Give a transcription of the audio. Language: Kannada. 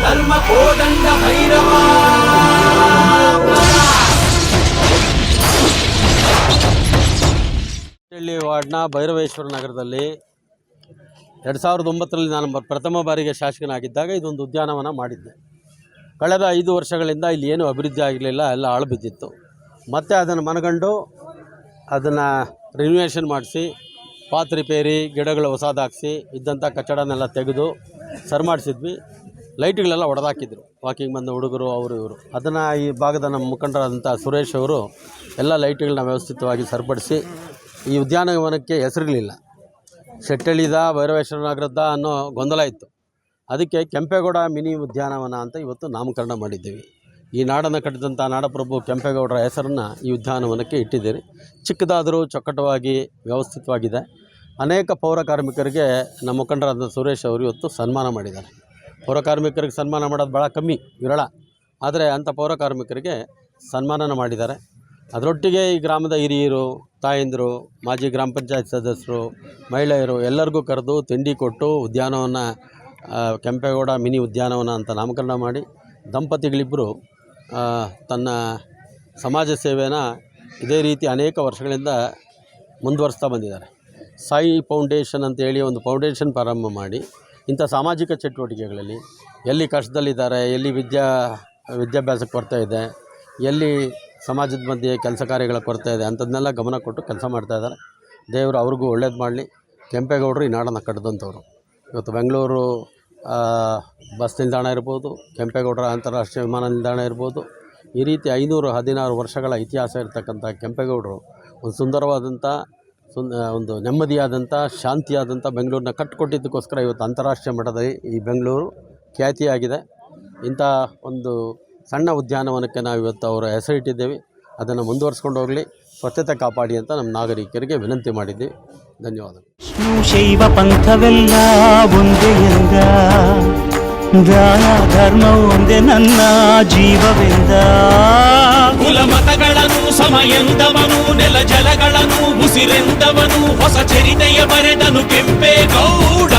ಧರ್ಮ ಕೋದಂಡ ಭೈರವ. ವಾರ್ಡ್ನ ಭೈರವೇಶ್ವರ ನಗರದಲ್ಲಿ 2009ರಲ್ಲಿ ನಾನು ಪ್ರಥಮ ಬಾರಿಗೆ ಶಾಸಕನಾಗಿದ್ದಾಗ ಇದೊಂದು ಉದ್ಯಾನವನ ಮಾಡಿದ್ದೆ. ಕಳೆದ 5 ವರ್ಷಗಳಿಂದ ಇಲ್ಲಿ ಏನೂ ಅಭಿವೃದ್ಧಿ ಆಗಲಿಲ್ಲ, ಎಲ್ಲ ಹಾಳು ಬಿದ್ದಿತ್ತು. ಮತ್ತು ಅದನ್ನು ಮನಗಂಡು ಅದನ್ನು ರಿನ್ಯೂವೇಷನ್ ಮಾಡಿಸಿ, ಪಾತ್ ರಿಪೇರಿ, ಗಿಡಗಳು ಹೊಸದಾಗಿಸಿ, ಇದ್ದಂಥ ಕಟ್ಟಡನೆಲ್ಲ ತೆಗೆದು ಸರಿ ಮಾಡಿಸಿದ್ವಿ. ಲೈಟ್ಗಳೆಲ್ಲ ಹೊಡೆದಾಕಿದ್ರು, ವಾಕಿಂಗ್ ಬಂದ ಹುಡುಗರು ಅವರು ಇವರು. ಅದನ್ನು ಈ ಭಾಗದ ನಮ್ಮ ಮುಖಂಡರಾದಂಥ ಸುರೇಶ್ ಅವರು ಎಲ್ಲ ಲೈಟ್ಗಳನ್ನ ವ್ಯವಸ್ಥಿತವಾಗಿ ಸರಿಪಡಿಸಿ ಈ ಉದ್ಯಾನವನಕ್ಕೆ ಹೆಸರಿರಲಿಲ್ಲ. ಶೆಟ್ಟಳಿದ ಭೈರವೇಶ್ವರ ನಗರದ ಅನ್ನೋ ಗೊಂದಲ ಇತ್ತು. ಅದಕ್ಕೆ ಕೆಂಪೇಗೌಡ ಮಿನಿ ಉದ್ಯಾನವನ ಅಂತ ಇವತ್ತು ನಾಮಕರಣ ಮಾಡಿದ್ದೀವಿ. ಈ ನಾಡನ್ನು ಕಟ್ಟಿದಂಥ ನಾಡಪ್ರಭು ಕೆಂಪೇಗೌಡರ ಹೆಸರನ್ನು ಈ ಉದ್ಯಾನವನಕ್ಕೆ ಇಟ್ಟಿದ್ದೀರಿ. ಚಿಕ್ಕದಾದರೂ ಚೊಕ್ಕಟವಾಗಿ ವ್ಯವಸ್ಥಿತವಾಗಿದೆ. ಅನೇಕ ಪೌರ ಕಾರ್ಮಿಕರಿಗೆ ನಮ್ಮ ಮುಖಂಡರಾದ ಸುರೇಶ್ ಅವರು ಇವತ್ತು ಸನ್ಮಾನ ಮಾಡಿದ್ದಾರೆ. ಪೌರ ಕಾರ್ಮಿಕರಿಗೆ ಸನ್ಮಾನ ಮಾಡೋದು ಭಾಳ ಕಮ್ಮಿ, ವಿರಳ. ಆದರೆ ಅಂಥ ಪೌರ ಕಾರ್ಮಿಕರಿಗೆ ಸನ್ಮಾನನ ಮಾಡಿದ್ದಾರೆ. ಅದರೊಟ್ಟಿಗೆ ಈ ಗ್ರಾಮದ ಹಿರಿಯರು, ತಾಯಂದಿರು, ಮಾಜಿ ಗ್ರಾಮ ಪಂಚಾಯತ್ ಸದಸ್ಯರು, ಮಹಿಳೆಯರು ಎಲ್ಲರಿಗೂ ಕರೆದು ತಿಂಡಿ ಕೊಟ್ಟು ಉದ್ಯಾನವನ ಕೆಂಪೇಗೌಡ ಮಿನಿ ಉದ್ಯಾನವನ ಅಂತ ನಾಮಕರಣ ಮಾಡಿ ದಂಪತಿಗಳಿಬ್ಬರು ತನ್ನ ಸಮಾಜ ಸೇವೆನ ಇದೇ ರೀತಿ ಅನೇಕ ವರ್ಷಗಳಿಂದ ಮುಂದುವರಿಸ್ತಾ ಬಂದಿದ್ದಾರೆ. ಸಾಯಿ ಫೌಂಡೇಶನ್ ಅಂತೇಳಿ ಒಂದು ಫೌಂಡೇಶನ್ ಪ್ರಾರಂಭ ಮಾಡಿ ಇಂಥ ಸಾಮಾಜಿಕ ಚಟುವಟಿಕೆಗಳಲ್ಲಿ ಎಲ್ಲಿ ಕಷ್ಟದಲ್ಲಿದ್ದಾರೆ, ಎಲ್ಲಿ ವಿದ್ಯಾಭ್ಯಾಸಕ್ಕೆ ಕೊರತೆ ಇದೆ, ಎಲ್ಲಿ ಸಮಾಜದ ಮಧ್ಯೆ ಕೆಲಸ ಕಾರ್ಯಗಳ ಕೊರತೆ ಇದೆ ಅಂಥದ್ದನ್ನೆಲ್ಲ ಗಮನ ಕೊಟ್ಟು ಕೆಲಸ ಮಾಡ್ತಾಯಿದ್ದಾರೆ. ದೇವರು ಅವ್ರಿಗೂ ಒಳ್ಳೇದು ಮಾಡಲಿ. ಕೆಂಪೇಗೌಡರು ಈ ನಾಡನ್ನು ಕಟ್ಟಿದಂಥವ್ರು. ಇವತ್ತು ಬೆಂಗಳೂರು ಬಸ್ ನಿಲ್ದಾಣ ಇರ್ಬೋದು, ಕೆಂಪೇಗೌಡರ ಅಂತಾರಾಷ್ಟ್ರೀಯ ವಿಮಾನ ನಿಲ್ದಾಣ ಇರ್ಬೋದು, ಈ ರೀತಿ 516 ವರ್ಷಗಳ ಇತಿಹಾಸ ಇರತಕ್ಕಂಥ ಕೆಂಪೇಗೌಡರು ಒಂದು ಸುಂದರವಾದಂಥ ಒಂದು ನೆಮ್ಮದಿಯಾದಂಥ ಶಾಂತಿಯಾದಂಥ ಬೆಂಗಳೂರನ್ನ ಕಟ್ಟಿಕೊಟ್ಟಿದ್ದಕ್ಕೋಸ್ಕರ ಇವತ್ತು ಅಂತಾರಾಷ್ಟ್ರೀಯ ಮಟ್ಟದಲ್ಲಿ ಈ ಬೆಂಗಳೂರು ಖ್ಯಾತಿಯಾಗಿದೆ. ಇಂಥ ಒಂದು ಸಣ್ಣ ಉದ್ಯಾನವನಕ್ಕೆ ನಾವು ಇವತ್ತು ಅವರ ಹೆಸರಿಟ್ಟಿದ್ದೇವೆ. ಅದನ್ನು ಮುಂದುವರಿಸ್ಕೊಂಡು ಹೋಗಲಿ, ಸ್ವಚ್ಛತೆ ಕಾಪಾಡಿ ಅಂತ ನಮ್ಮ ನಾಗರಿಕರಿಗೆ ವಿನಂತಿ ಮಾಡಿದ್ದೀವಿ. ಧನ್ಯವಾದಗಳು. ಶೈವ ಪಂಥವೆಲ್ಲ ಒಂದೇ ಎಂದ, ದಾನ ಧರ್ಮ ಒಂದೇ ನನ್ನ ಜೀವವೆಂದ. ಕುಲ ಮತಗಳನ್ನು ಸಮ ಎಂದವನು, ನೆಲ ಜಲಗಳನ್ನು ಉಸಿರೆಂದವನು, ಹೊಸ ಚರಿತೆಯ ಬರೆದನು ಕೆಂಪೇಗೌಡ.